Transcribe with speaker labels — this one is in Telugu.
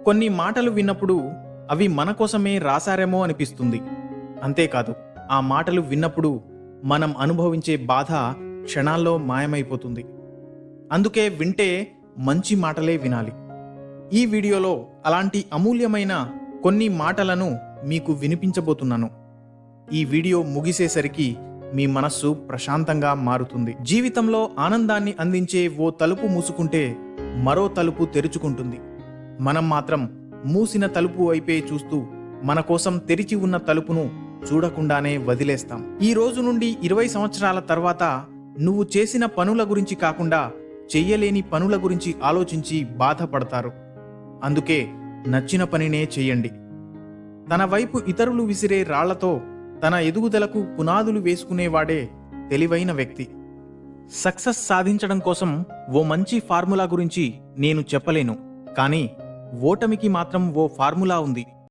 Speaker 1: కొన్ని మాటలు విన్నప్పుడు అవి మన కోసమే రాశారేమో అనిపిస్తుంది. అంతేకాదు, ఆ మాటలు విన్నప్పుడు మనం అనుభవించే బాధ క్షణాల్లో మాయమైపోతుంది. అందుకే వింటే మంచి మాటలే వినాలి. ఈ వీడియోలో అలాంటి అమూల్యమైన కొన్ని మాటలను మీకు వినిపించబోతున్నాను. ఈ వీడియో ముగిసేసరికి మీ మనస్సు ప్రశాంతంగా మారుతుంది. జీవితంలో ఆనందాన్ని అందించే ఓ తలుపు మూసుకుంటే మరో తలుపు తెరుచుకుంటుంది. మనం మాత్రం మూసిన తలుపు వైపే చూస్తూ మన కోసం తెరిచి ఉన్న తలుపును చూడకుండానే వదిలేస్తాం. ఈ రోజు నుండి 20 సంవత్సరాల తర్వాత నువ్వు చేసిన పనుల గురించి కాకుండా చెయ్యలేని పనుల గురించి ఆలోచించి బాధపడతారు. అందుకే నచ్చిన పనినే చెయ్యండి. తన వైపు ఇతరులు విసిరే రాళ్లతో తన ఎదుగుదలకు పునాదులు వేసుకునేవాడే తెలివైన వ్యక్తి. సక్సెస్ సాధించడం కోసం ఓ మంచి ఫార్ములా గురించి నేను చెప్పలేను, కానీ ఓటమికి మాత్రం ఓ ఫార్ములా ఉంది.